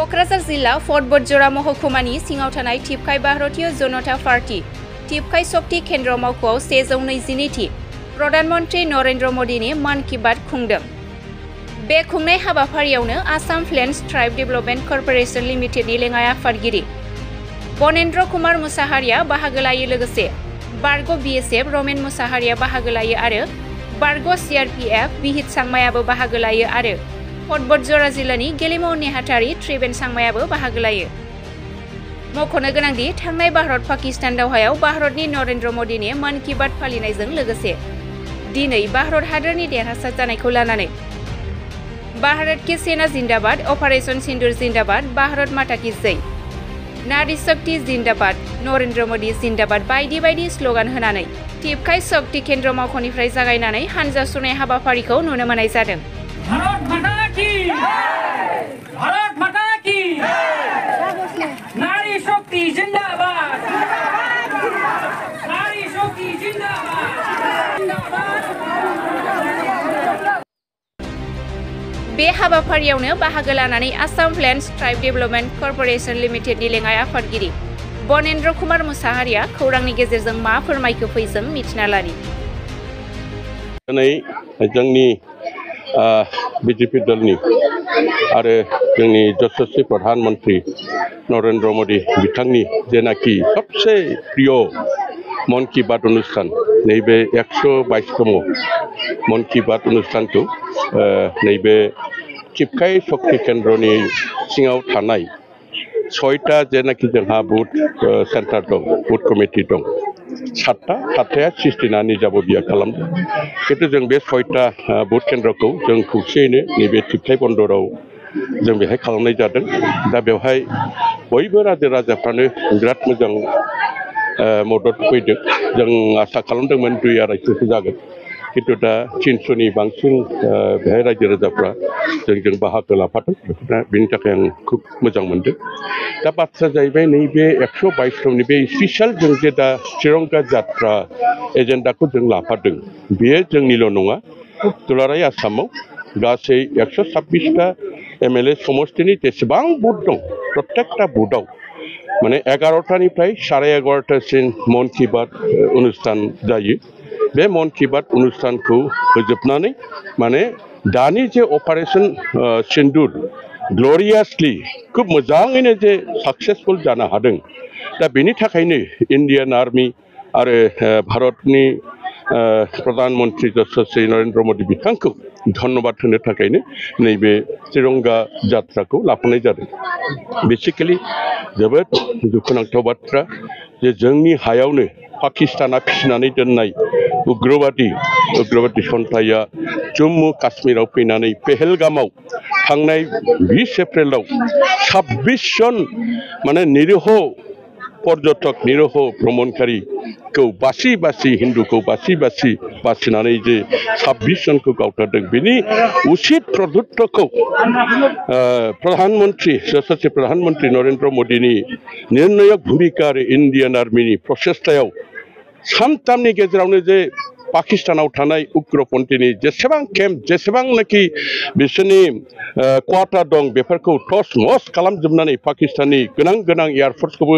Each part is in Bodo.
क'क्राझार जिल्ला फर्ट बडजरा महकुमानि सिङाव थानाय टिपकाइ भारतीय जनता पार्टी टिपकाइ शक्ति केन्द्र मावख'आव 122थि प्रधानमन्त्री नरेन्द्र मदिनि मन की बात खुंदों। बे खुंनाय हाबाफारियावनो Assam plains tribe development corporation लिमिटेडनि लेङाइ आफादगिरि बनेन्द्र कुमार मुसाहारिया बाहागो लायो, लोगोसे बारग' BSF रमेन मुसाहारिया बाहागो लायो आरो बारग' CRPF बिहित सांमायाबो बाहागो लायो आरो फर्ट बडजरा जिल्लानि गेलेमु नेहाथारि त्रिबेन सांमायाबो बाहागो लायो। मख'नो गोनांदि थांनाय भारत-पाकिस्तान दावहायाव भारतनि नरेन्द्र मदिनि मन की बात फालिनायजों लोगोसे दिनै भारत हादरनि देरहासार जानायखौ लानानै भारत की सेना जिंदाबाद, ऑपरेशन सिंदूर जिंदाबाद, भारत माता की जय, नारी शक्ति जिंदाबाद, नरेन्द्र मदि जिंदाबाद बायदि बायदि स्लोगान होनानै टिपकाइ शक्ति केन्द्र मावख'निफ्राय जागायनानै हानजा सुरनाय हाबाफारिखौ नुनो मोननाय जादों। भारत माता की भारत माता की नारी शक्ति जिंदाबाद, नारी शक्ति जिंदाबाद। बे हाबाफारियावनो बाहागो लानानै Assam plains tribe development corporation लिमिटेडनि लेङाइ आफादगिरि बनेन्द्र कुमार मुसाहारिया खौरांनि गेजेरजों मा फोरमायखो फैजों मिथिना लानि। दिनै जोंनि BJP दलनि आरो जोंनि यशस्वी प्रधानमन्त्री नरेन्द्र मोदी बिथांनि जेनाखि सबसे प्रिय मन की बात अनुष्ठान नैबे 122तम मन की बात अनुष्ठानखौ नैबे टिपकाइ शक्ति केन्द्रनि सिङाव थानाय 6टा जेनाखि जोंहा बुथ सेन्टार दं, बुथ कमिटि दं, 7टाया सिस्टिना निजाबबिया खालामदों। खिन्थु जों बे 6टा बुथ केन्द्रखौ जों खौसेयैनो नैबे टिपकाइ बन्दराव जों बेहाय खालामनाय जादों। दा बेवहाय बयबो रायजो राजाफ्रानो बिराद मोजां मदद फैदों। जों आसा खालामदोंमोन 2-2.5 जागोन, खिन्थु दा 300नि बांसिन बेहाय रायजो राजाफ्रा जोंजों बाहागो लाफादों। बेनि थाखाय आं खुब मोजां मोनदों। दा बाथ्रा जाहैबाय नैबे 122तमनि बे स्पेसियेल जों जे दा तिरंगा जात्रा एजेन्डाखौ जों लाफादों, बेयो जोंनिल' नङा, दुलाराय आसामाव गासै 126टा MLA समष्टिनि जेसेबां बुथ दं, प्रत्येकटा बुथआव माने 11टानिफ्राय 11:30सिम मन की बात अनुष्ठान जायो। बे मन की बात अनुष्ठानखौ फोजोबनानै माने दानि जे ऑपरेशन सिंदूर ग्ल'रियासलि खुब मोजाङैनो जे साक्सेसफुल जानो हादों। दा बेनि थाखायनो इन्डियान आर्मी आरो भारतनि प्रधानमन्त्री यशस्वी नरेन्द्र मोदी बिथांखौ धन्यबाद होनो थाखायनो नैबे तिरंगा जात्राखौ लाफानाय जादों। बेसिकेलि जोबोद दुखुनांथाव बाथ्रा जे जोंनि हायावनो पाकिस्ताना फिसिनानै दोननाय उग्रबादि सन्थाया जम्मु काश्मीराव फैनानै पेहेलगामाव थांनाय 20 एप्रिलाव 26 जन माने निरीह पर्यटक, निरीह भ्रमणकारिखौ बासि हिन्दुखौ बासिनानै जे 26 जनखौ गावथारदों, बेनि उचित प्रदुत्तखौ यशस्वी प्रधानमन्त्री नरेन्द्र मोदीनि निर्णायक भूमिका आरो इन्डियान आर्मिनि प्रचेष्टायाव सानथामनि गेजेरावनो जे पाकिस्तानाव थानाय उग्रपन्थीनि जेसेबां केम्प, जेसेबांनाखि बिसोरनि क्वार्टार दं, बेफोरखौ टस मस खालामजोबनानै पाकिस्ताननि गोनां एयारफोर्सखौबो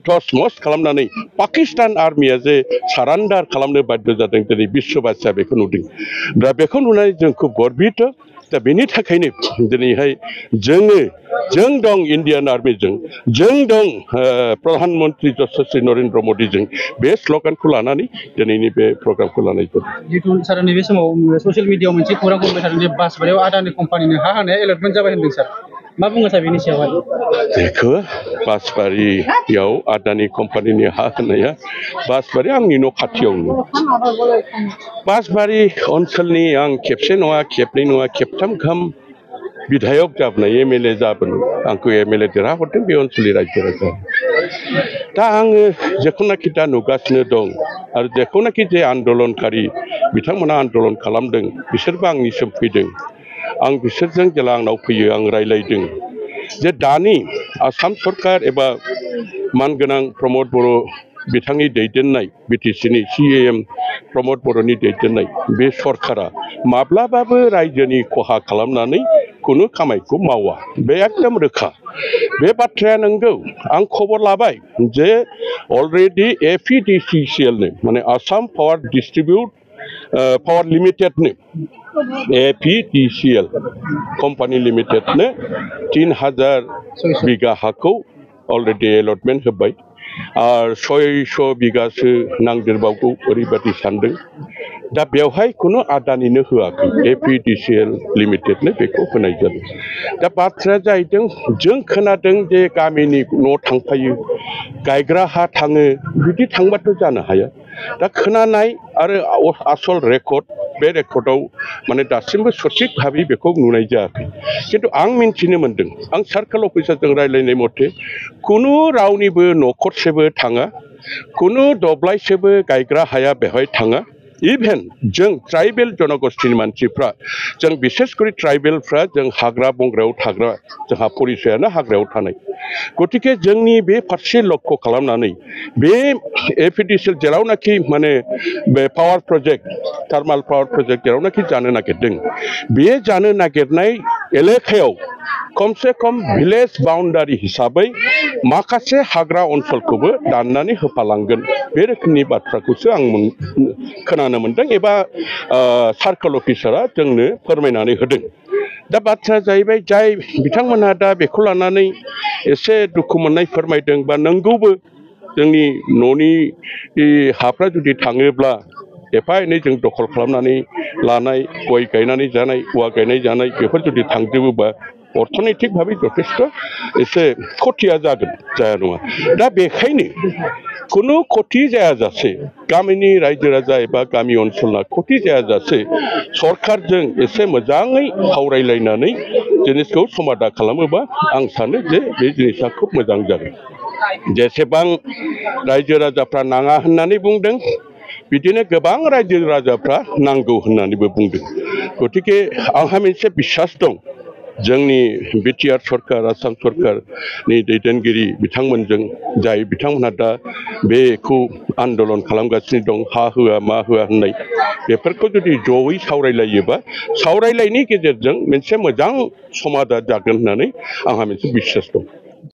टस मस खालामनानै पाकिस्तान आर्मिया जे सारेन्डार खालामनो बाध्य जादों, दिनै बिश्वबासिया बेखौ नुदों। दा बेखौ नुनानै जों खुब गर्बित। दा बेनि थाखायनो दिनैहाय जों दं इन्डियान आर्मिजों, जों दं प्रधानमन्त्री यशस्वी नरेन्द्र मोदीजों, बे स्ल'गानखौ लानानै दिनैनि बे प्रग्रामखौ लानाय जादों। जितु सार नैबे समाव ससियेल मिडियायाव मोनसे खौरां बुंबाय थादों जे बासबारियाव आदानि कम्पानिनो हा होनाया एलटमेन्ट जाबाय होनदों। सार मा बुङो सार बेनि सायावहाय? बेखौ बासबारियाव आदानि कम्पानिनि हा होनाया, बासबारि आंनि न' खाथियावनो। बासबारि ओनसोलनि आं खेबसे नङा, खेबनै नङा, खेबथाम गाहाम विधायक जाबोनाय, MLA जाबोनाय, आंखौ MLA देरहाहरदों बे ओनसोलनि रायजो राजा। दा आङो जेखौनाखि दा नुगासिनो दं आरो जेखौनाखि जे आन्दलनकारि बिथांमोना आन्दलन खालामदों, बिसोरबो आंनिसिम फैदों। आं बिसोरजों जेला आंनाव फैयो आं रायलायदों जे दानि आसाम सरकार एबा मानगोनां प्रमद बर' बिथांनि दैदेननाय BTCनि CAM प्रमद बर'नि दैदेननाय बे सरकारा माब्लाबाबो रायजोनि खहा खालामनानै खुनु खामायखौ मावा बे एकदम रोखा बे बाथ्राया नंगौ आं खबर लाबाय जे अलरेडि APDCL नो माने आसाम पावार डिस्ट्रिबिउट पावार लिमिटेड नो APDCL कम्पानी लिमिटेड नो 3000 बिगा हाखौ अलरेडि एलटमेन्ट होबाय आरो 600 बिगासो नांदेरबावगौ ओरैबादि सानदों दा बेवहाय खुनु आदानिनो होआखै APDCL लिमिटेडनो बेखौ होनाय जादों दा बाथ्राया जाहैदों जों खोनादों जे गामिनि न' थांफायो गायग्रा हा थाङो बिदि थांबाथ' जानो हाया दा खोनानाय आरो आसल रेकर्ड बे रेकर्डआव माने दासिमबो सঠিक भाबै बेखौ नुनाय जायाखै खिन्थु आं मिन्थिनो मोन्दों आं सार्केल अफिसारजों रायज्लायनाय मथे खुनु रावनिबो न'खरसेबो थाङा खुनु दब्लायसेबो गायग्रा हाया बेवहाय थाङा इभेन जों ट्राइबेल जनगोष्ठीनि मानसिफ्रा जों बिसेसकरि ट्राइबेलफ्रा जों हाग्रा बंग्रायाव थाग्रा जोंहा परिचयानो हाग्रायाव थानाय गतिके जोंनि बे फारसे लक्ष्य खालामनानै बे APDCL जेरावनाखि माने बे पावार प्रजेक्ट थार्माल पावार प्रजेक्ट जेरावनाखि जानो नागिरदों बे जानो नागिरनाय एलेकायाव खमसे खम भिलेज बाउन्डारि हिसाबै माखासे हाग्रा ओनसोलखौबो दाननानै होफालांगोन बे रोखोमनि बाथ्राखौसो आं खोनानो मोन्दों एबा सार्केल अफिसारा जोंनो फोरमायनानै होदों दा बाथ्राया जाहैबाय जाय बिथांमोनहा दा बेखौ लानानै एसे दुखु मोननाय फोरमायदों बा नंगौबो जोंनि न'नि हाफ्रा जुदि थाङोब्ला एफा एनै जों दखल खालामनानै लानाय गय गायनानै जानाय औवा गायनाय जानाय बेफोर जुदि थांजोबोबा अर्थनैतिक भाबै जथेस्थ एसे खथिया जागोन जाया नङा दा बेखायनो खुनु खथि जायाजासे गामिनि रायजो राजा एबा गामि ओनसोलना खथि जायाजासे सरकारजों एसे मोजाङै सावरायलायनानै जिनिसखौ समाधान खालामोबा आं सानो जे बे जिनिसा खोब मोजां जागोन जेसेबां रायजो राजाफ्रा नाङा होननानै बुंदों बिदिनो गोबां रायजो राजाफ्रा नांगौ होननानैबो बुंदों गतिके आंहा मोनसे बिसास दं जोंनि बिटिआर सरकार आसाम सरकारनि दैदेनगिरि बिथांमोनजों जाय बिथांमोनहा दा बेखौ आन्दलन खालामगासिनो दं हा होआ मा होआ होननाय बेफोरखौ जुदि जयै सावरायलायोबा सावरायलायनि गेजेरजों मोनसे मोजां समाधान जागोन होननानै आंहा मोनसे बिसास दं